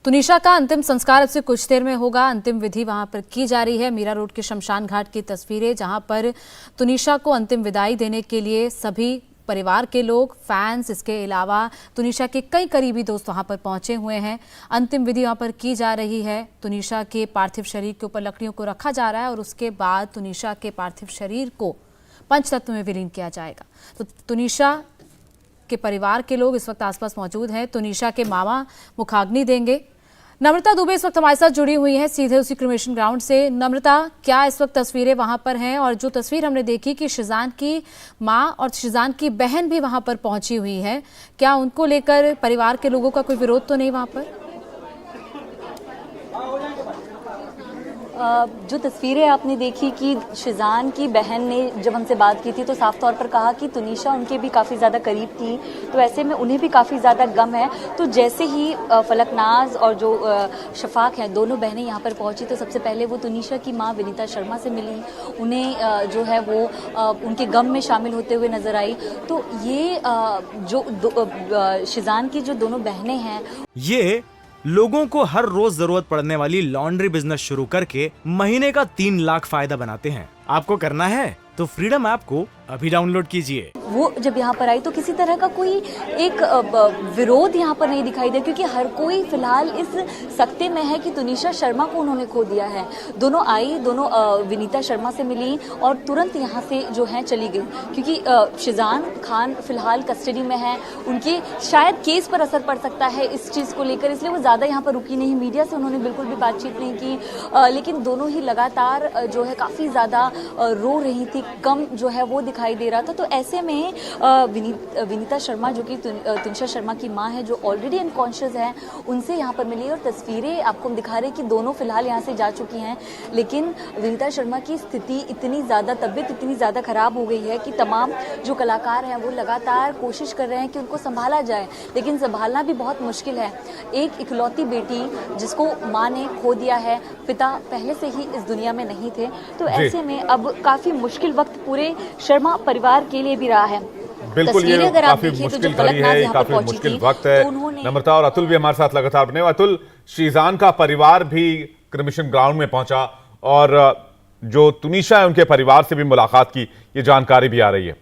तुनिशा का अंतिम संस्कार अब से कुछ देर में होगा। अंतिम विधि वहां पर की जा रही है। मीरा रोड के शमशान घाट की तस्वीरें, जहां पर तुनिशा को अंतिम विदाई देने के लिए सभी परिवार के लोग, फैंस, इसके अलावा तुनिशा के कई करीबी दोस्त वहां पर पहुंचे हुए हैं। अंतिम विधि वहां पर की जा रही है। तुनिशा के पार्थिव शरीर के ऊपर लकड़ियों को रखा जा रहा है और उसके बाद तुनिशा के पार्थिव शरीर को पंचतत्व में विलीन किया जाएगा। तो तुनिशा के परिवार के लोग इस वक्त आसपास मौजूद हैं। तुनिशा के मामा मुखाग्नि देंगे। नम्रता दुबे इस वक्त हमारे साथ जुड़ी हुई हैं सीधे उसी क्रिमेशन ग्राउंड से। नम्रता, क्या इस वक्त तस्वीरें वहां पर हैं? और जो तस्वीर हमने देखी कि शिजान की मां और शिजान की बहन भी वहां पर पहुंची हुई है, क्या उनको लेकर परिवार के लोगों का कोई विरोध तो नहीं वहां पर? जो तस्वीरें आपने देखी कि शिजान की बहन ने जब हमसे बात की थी तो साफ तौर पर कहा कि तुनिशा उनके भी काफ़ी ज़्यादा करीब थी, तो ऐसे में उन्हें भी काफ़ी ज़्यादा गम है। तो जैसे ही फलकनाज और जो शफाक हैं, दोनों बहनें यहाँ पर पहुँची तो सबसे पहले वो तुनिशा की माँ विनीता शर्मा से मिली। उन्हें जो है वो उनके गम में शामिल होते हुए नजर आई। तो ये जो शिजान की जो दोनों बहनें हैं, ये लोगों को हर रोज जरूरत पड़ने वाली लॉन्ड्री बिजनेस शुरू करके महीने का 3 लाख फायदा बनाते हैं। आपको करना है तो फ्रीडम ऐप को अभी डाउनलोड कीजिए। वो जब यहाँ पर आई तो किसी तरह का कोई एक विरोध यहाँ पर नहीं दिखाई दे, क्योंकि हर कोई फिलहाल इस सकते में है कि तुनिशा शर्मा को उन्होंने खो दिया है। दोनों आई, दोनों विनीता शर्मा से मिली और तुरंत यहाँ से जो है चली गई, क्योंकि शिजान खान फिलहाल कस्टडी में है। उनके शायद केस पर असर पड़ सकता है इस चीज़ को लेकर, इसलिए वो ज़्यादा यहाँ पर रुकी नहीं। मीडिया से उन्होंने बिल्कुल भी बातचीत नहीं की, लेकिन दोनों ही लगातार जो है काफ़ी ज़्यादा रो रही थी। कम जो है वो दिखाई दे रहा था। तो ऐसे में विनीता शर्मा, जो कि तुनिशा शर्मा की मां है, जो ऑलरेडी अनकॉन्शियस है, उनसे यहाँ पर मिली और तस्वीरें आपको हम दिखा रहे हैं कि दोनों फिलहाल यहाँ से जा चुकी हैं। लेकिन विनीता शर्मा की स्थिति इतनी ज़्यादा, तबीयत इतनी ज़्यादा खराब हो गई है कि तमाम जो कलाकार हैं वो लगातार कोशिश कर रहे हैं कि उनको संभाला जाए, लेकिन संभालना भी बहुत मुश्किल है। एक इकलौती बेटी जिसको माँ ने खो दिया है, पिता पहले से ही इस दुनिया में नहीं थे, तो ऐसे में अब काफ़ी मुश्किल वक्त पूरे शर्मा परिवार के लिए भी रहा है। बिल्कुल, ये काफी मुश्किल घड़ी है, काफी मुश्किल वक्त है। नम्रता और अतुल भी हमारे साथ लगातार बने। अतुल, शिजान का परिवार भी क्रिमेशन ग्राउंड में पहुंचा और जो तुनिशा है उनके परिवार से भी मुलाकात की, ये जानकारी भी आ रही है।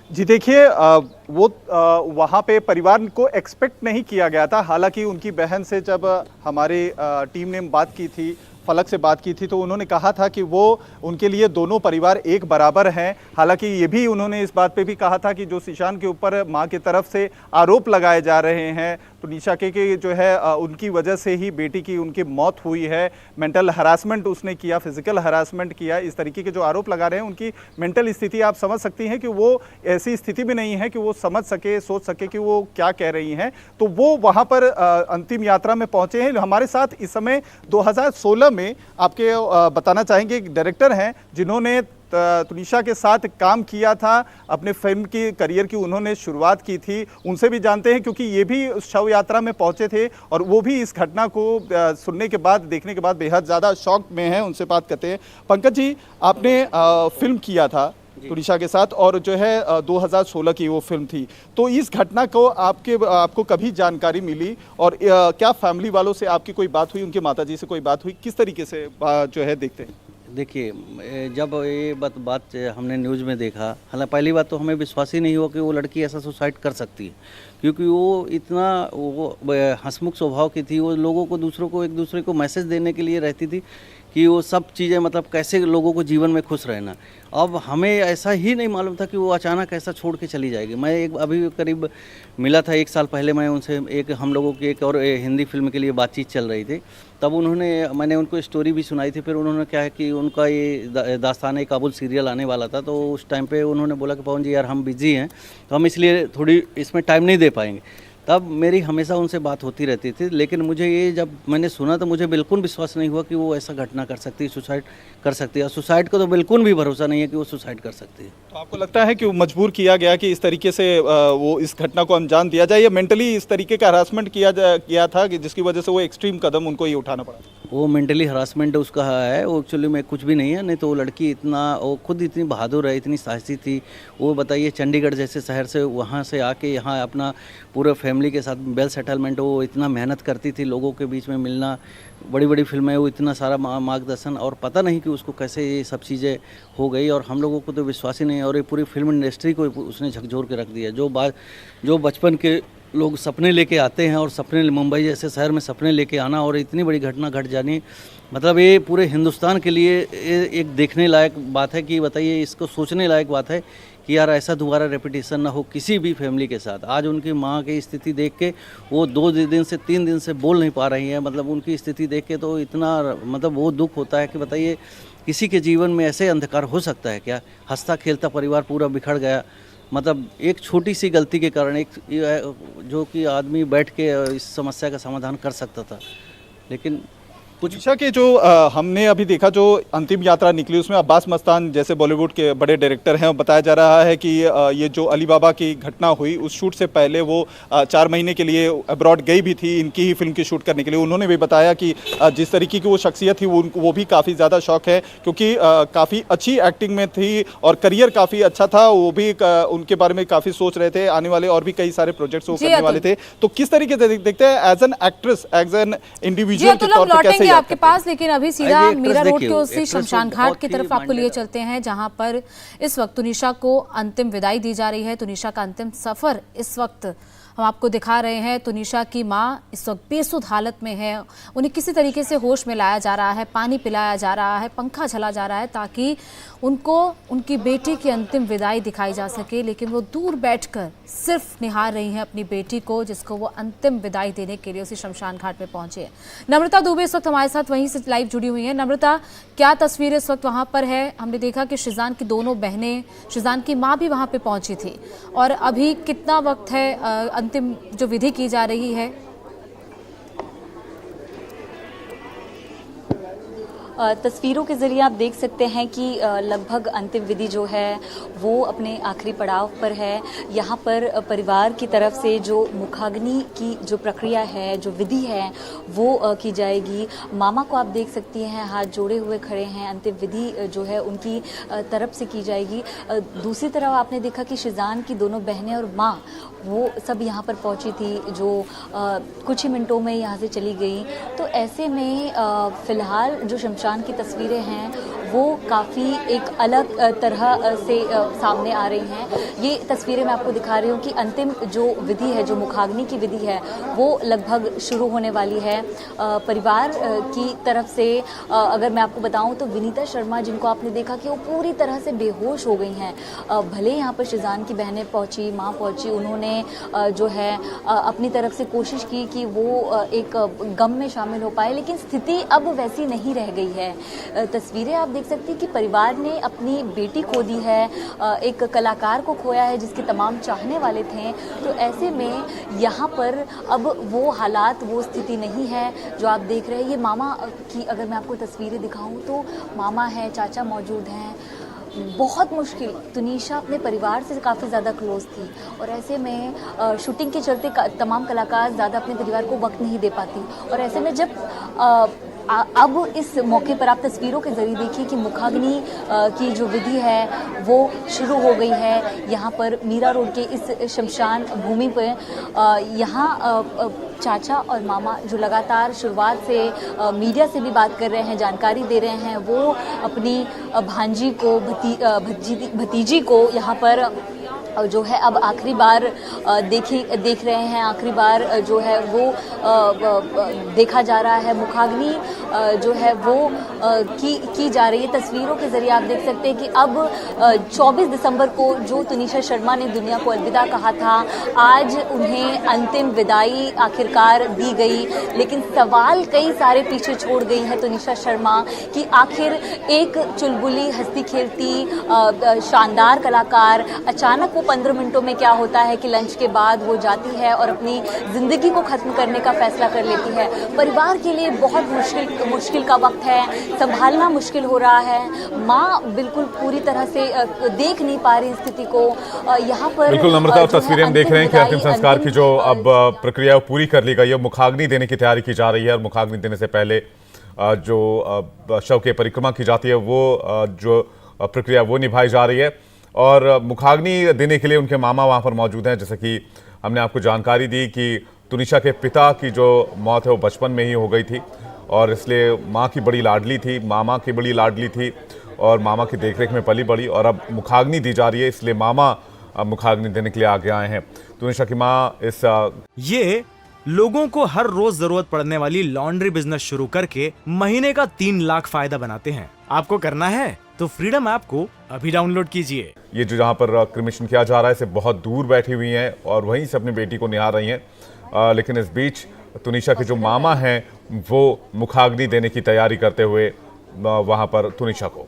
जी देखिए, वो वहाँ पे परिवार को एक्सपेक्ट नहीं किया गया था। हालांकि उनकी बहन से जब हमारी टीम ने बात की थी, फलक से बात की थी, तो उन्होंने कहा था कि वो उनके लिए दोनों परिवार एक बराबर हैं। हालांकि ये भी उन्होंने इस बात पे भी कहा था कि जो शिजान के ऊपर मां की तरफ से आरोप लगाए जा रहे हैं, तुनिशा के जो है उनकी वजह से ही बेटी की उनकी मौत हुई है, मेंटल हरासमेंट उसने किया, फिजिकल हरासमेंट किया, इस तरीके के जो आरोप लगा रहे हैं, उनकी मेंटल स्थिति आप समझ सकती हैं कि वो ऐसी स्थिति में नहीं है कि वो समझ सके, सोच सके कि वो क्या कह रही हैं। तो वो वहाँ पर अंतिम यात्रा में पहुँचे हैं। हमारे साथ इस समय 2016 में आपके बताना चाहेंगे एक डायरेक्टर हैं जिन्होंने तुनिशा के साथ काम किया था, अपने फिल्म की करियर की उन्होंने शुरुआत की थी। उनसे भी जानते हैं, क्योंकि ये भी शव यात्रा में पहुंचे थे और वो भी इस घटना को सुनने के बाद, देखने के बाद बेहद ज़्यादा शॉक में हैं। उनसे बात करते हैं। पंकज जी, आपने फिल्म किया था तुनिशा के साथ और जो है 2016 की वो फिल्म थी, तो इस घटना को आपको कभी जानकारी मिली और क्या फैमिली वालों से आपकी कोई बात हुई, उनके माताजी से कोई बात हुई, किस तरीके से जो है देखते हैं? देखिए, जब ये बात हमने न्यूज़ में देखा, हालांकि पहली बात तो हमें विश्वास ही नहीं हुआ कि वो लड़की ऐसा सुसाइड कर सकती है, क्योंकि वो इतना हंसमुख स्वभाव की थी। वो लोगों को, दूसरों को, एक दूसरे को मैसेज देने के लिए रहती थी कि वो सब चीज़ें, मतलब कैसे लोगों को जीवन में खुश रहना। अब हमें ऐसा ही नहीं मालूम था कि वो अचानक ऐसा छोड़ के चली जाएगी। मैं अभी करीब मिला था 1 साल पहले, मैं उनसे हम लोगों की एक और हिंदी फिल्म के लिए बातचीत चल रही थी, तब मैंने उनको स्टोरी भी सुनाई थी। फिर उन्होंने क्या है कि उनका ये दास्तान-ए काबुल सीरियल आने वाला था, तो उस टाइम पे उन्होंने बोला कि पवन जी यार हम बिज़ी हैं, तो हम इसलिए थोड़ी इसमें टाइम नहीं दे पाएंगे। तब मेरी हमेशा उनसे बात होती रहती थी, लेकिन मुझे ये जब मैंने सुना तो मुझे बिल्कुल विश्वास नहीं हुआ कि वो ऐसा घटना कर सकती है, सुसाइड कर सकती है। सुसाइड को तो बिल्कुल भी भरोसा नहीं है कि वो सुसाइड कर सकती है। तो आपको लगता है कि वो मजबूर किया गया कि इस तरीके से वो इस घटना को अंजाम दिया जाए, या मेंटली इस तरीके का हरासमेंट किया था कि जिसकी वजह से वो एक्सट्रीम कदम उनको ये उठाना पड़ा? वो मेंटली हरासमेंट उसका है, वो एक्चुअली में कुछ भी नहीं है। नहीं तो वो लड़की इतना, वो खुद इतनी बहादुर है, इतनी साहसी थी। वो बताइए चंडीगढ़ जैसे शहर से वहाँ से आके यहाँ अपना पूरे फैमिली के साथ वेल सेटलमेंट, वो इतना मेहनत करती थी, लोगों के बीच में मिलना, बड़ी बड़ी फिल्में, वो इतना सारा मार्गदर्शन, और पता नहीं कि उसको कैसे ये सब चीज़ें हो गई। और हम लोगों को तो विश्वास ही नहीं, और ये पूरी फिल्म इंडस्ट्री को उसने झकझोर के रख दिया। जो बचपन के लोग सपने लेके आते हैं, और सपने मुंबई जैसे शहर में सपने लेके आना और इतनी बड़ी घटना घट जानी, मतलब ये पूरे हिंदुस्तान के लिए एक देखने लायक बात है कि बताइए, इसको सोचने लायक बात है कि यार ऐसा दोबारा रेपिटेशन ना हो किसी भी फैमिली के साथ। आज उनकी माँ की स्थिति देख के वो 2 दिन से 3 दिन से बोल नहीं पा रही हैं। मतलब उनकी स्थिति देख के तो इतना मतलब वो दुख होता है कि बताइए किसी के जीवन में ऐसे अंधकार हो सकता है क्या? हंसता खेलता परिवार पूरा बिखर गया। मतलब एक छोटी सी गलती के कारण, एक जो कि आदमी बैठ के इस समस्या का समाधान कर सकता था, लेकिन तुनिशा के जो हमने अभी देखा जो अंतिम यात्रा निकली, उसमें अब्बास मस्तान जैसे बॉलीवुड के बड़े डायरेक्टर हैं, बताया जा रहा है कि ये जो अली बाबा की घटना हुई उस शूट से पहले वो 4 महीने के लिए अब्रॉड गई भी थी इनकी ही फिल्म की शूट करने के लिए। उन्होंने भी बताया कि जिस तरीके की वो शख्सियत थी वो भी काफ़ी ज़्यादा शौक है, क्योंकि काफ़ी अच्छी एक्टिंग में थी और करियर काफ़ी अच्छा था। वो भी उनके बारे में काफ़ी सोच रहे थे, आने वाले और भी कई सारे प्रोजेक्ट्स वो करने वाले थे। तो किस तरीके से देखते हैं as an actress, as an individual के तौर पर कैसे आपके पास, लेकिन अभी सीधा मीरा रोड के उसी शमशान घाट की तरफ आपको लिए चलते हैं, जहां पर इस वक्त तुनिशा को अंतिम विदाई दी जा रही है। तुनिशा का अंतिम सफर इस वक्त हम आपको दिखा रहे हैं। तुनिशा की मां इस वक्त बेसुध हालत में है, उन्हें किसी तरीके से होश में लाया जा रहा है, पानी पिलाया जा रहा है, पंखा झला जा रहा है ताकि उनको उनकी बेटी की अंतिम विदाई दिखाई जा सके। लेकिन वो दूर बैठकर सिर्फ निहार रही हैं अपनी बेटी को, जिसको वो अंतिम विदाई देने के लिए उसी शमशान घाट में पहुंचे हैं। नम्रता दुबे इस वक्त हमारे साथ वहीं से लाइव जुड़ी हुई हैं। नम्रता, क्या तस्वीर इस वक्त वहां पर है? हमने देखा कि शिजान की दोनों बहनें, शिजान की माँ भी वहां पे पहुंची थी, और अभी कितना वक्त है अंतिम जो विधि की जा रही है? तस्वीरों के ज़रिए आप देख सकते हैं कि लगभग अंतिम विधि जो है वो अपने आखिरी पड़ाव पर है। यहाँ पर परिवार की तरफ से जो मुखाग्नि की जो प्रक्रिया है, जो विधि है, वो की जाएगी। मामा को आप देख सकती हैं, हाथ जोड़े हुए खड़े हैं। अंतिम विधि जो है उनकी तरफ से की जाएगी। दूसरी तरफ आपने देखा कि शिजान की दोनों बहनें और माँ, वो सब यहाँ पर पहुँची थी, जो कुछ ही मिनटों में यहाँ से चली गई। तो ऐसे में फ़िलहाल जो शमशान की तस्वीरें हैं वो काफ़ी एक अलग तरह से सामने आ रही हैं। ये तस्वीरें मैं आपको दिखा रही हूँ कि अंतिम जो विधि है, जो मुखाग्नि की विधि है, वो लगभग शुरू होने वाली है। परिवार की तरफ से अगर मैं आपको बताऊँ तो विनीता शर्मा, जिनको आपने देखा कि वो पूरी तरह से बेहोश हो गई हैं, भले यहाँ पर शिजान की बहनें पहुँची, माँ पहुँची, उन्होंने जो है अपनी तरफ से कोशिश की कि वो एक गम में शामिल हो पाए, लेकिन स्थिति अब वैसी नहीं रह गई है। तस्वीरें आप देख सकती हैं कि परिवार ने अपनी बेटी खो दी है, एक कलाकार को खोया है जिसके तमाम चाहने वाले थे। तो ऐसे में यहाँ पर अब वो हालात, वो स्थिति नहीं है जो आप देख रहे हैं। ये मामा की अगर मैं आपको तस्वीरें दिखाऊं तो मामा है, चाचा मौजूद हैं। बहुत मुश्किल, तुनिशा अपने परिवार से काफ़ी ज़्यादा क्लोज थी, और ऐसे में शूटिंग के चलते तमाम कलाकार ज़्यादा अपने परिवार को वक्त नहीं दे पाती। और ऐसे में जब अब इस मौके पर आप तस्वीरों के जरिए देखिए कि मुखाग्नि की जो विधि है वो शुरू हो गई है। यहाँ पर मीरा रोड के इस शमशान भूमि पर यहाँ चाचा और मामा जो लगातार शुरुआत से मीडिया से भी बात कर रहे हैं, जानकारी दे रहे हैं, वो अपनी भांजी को, भतीजी को यहाँ पर जो है अब आखिरी बार देख रहे हैं। आखिरी बार जो है वो देखा जा रहा है। मुखाग्नि जो है वो की जा रही है। तस्वीरों के जरिए आप देख सकते हैं कि अब 24 दिसंबर को जो तुनिशा शर्मा ने दुनिया को अलविदा कहा था, आज उन्हें अंतिम विदाई आखिरकार दी गई। लेकिन सवाल कई सारे पीछे छोड़ गई है तुनिशा शर्मा कि आखिर एक चुलबुली, हंसती खेलती शानदार कलाकार, अचानक वो 15 मिनटों में क्या होता है कि लंच के बाद वो जाती है और अपनी ज़िंदगी को ख़त्म करने का फैसला कर लेती है। परिवार के लिए बहुत मुश्किल का वक्त है, संभालना मुश्किल हो रहा है। माँ बिल्कुल पूरी तरह से देख नहीं पा रही स्थिति को। यहाँ पर बिल्कुल नम्रता, और तस्वीरें हम देख रहे हैं कि अंतिम संस्कार की जो अब प्रक्रिया पूरी कर ली गई है, मुखाग्नि देने की तैयारी की जा रही है। और मुखाग्नि देने से पहले जो शव की परिक्रमा की जाती है वो जो प्रक्रिया वो निभाई जा रही है। और मुखाग्नि देने के लिए उनके मामा वहाँ पर मौजूद हैं। जैसे कि हमने आपको जानकारी दी कि तुनिशा के पिता की जो मौत है वो बचपन में ही हो गई थी और इसलिए माँ की बड़ी लाडली थी, मामा की बड़ी लाडली थी और मामा की देखरेख में पली बड़ी, और अब मुखाग्नि दी जा रही है इसलिए मामा अब मुखाग्नि देने के लिए आगे आए हैं। तुनिशा की माँ इस ये लोगों को हर रोज जरूरत पड़ने वाली लॉन्ड्री बिजनेस शुरू करके महीने का 3 लाख फायदा बनाते हैं। आपको करना है तो फ्रीडम ऐप को अभी डाउनलोड कीजिए। ये जो जहाँ पर क्रिमिशन किया जा रहा है इसे बहुत दूर बैठी हुई हैं और वहीं से अपनी बेटी को निहार रही हैं, लेकिन इस बीच तुनिशा के जो मामा हैं वो मुखाग्नि देने की तैयारी करते हुए वहां पर तुनिशा को।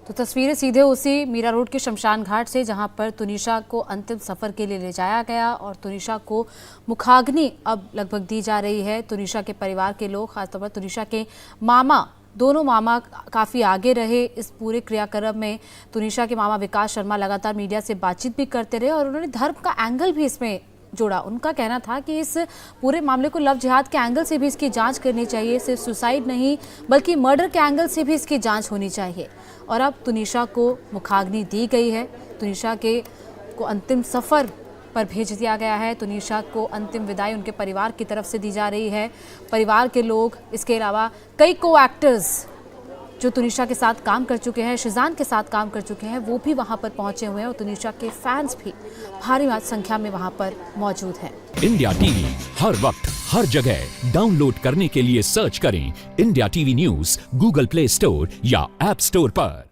तो तस्वीरें सीधे उसी मीरा रोड के शमशान घाट से जहां पर तुनिशा को अंतिम सफर के लिए ले जाया गया और तुनिशा को मुखाग्नि अब लगभग दी जा रही है। तुनिशा के परिवार के लोग, खासतौर पर तुनिशा के मामा, दोनों मामा काफ़ी आगे रहे इस पूरे क्रियाक्रम में। तुनिशा के मामा विकास शर्मा लगातार मीडिया से बातचीत भी करते रहे और उन्होंने धर्म का एंगल भी इसमें जोड़ा। उनका कहना था कि इस पूरे मामले को लव जिहाद के एंगल से भी इसकी जांच करनी चाहिए, सिर्फ सुसाइड नहीं बल्कि मर्डर के एंगल से भी इसकी जांच होनी चाहिए। और अब तुनिशा को मुखाग्नि दी गई है, तुनिशा को अंतिम सफ़र पर भेज दिया गया है। तुनिशा को अंतिम विदाई उनके परिवार की तरफ से दी जा रही है। परिवार के लोग, इसके अलावा कई को एक्टर्स जो तुनिशा के साथ काम कर चुके हैं, शीज़ान के साथ काम कर चुके हैं, वो भी वहां पर पहुंचे हुए हैं और तुनिशा के फैंस भी भारी संख्या में वहां पर मौजूद हैं। इंडिया टीवी हर वक्त हर जगह डाउनलोड करने के लिए सर्च करें India TV news Google play store या ऐप स्टोर पर।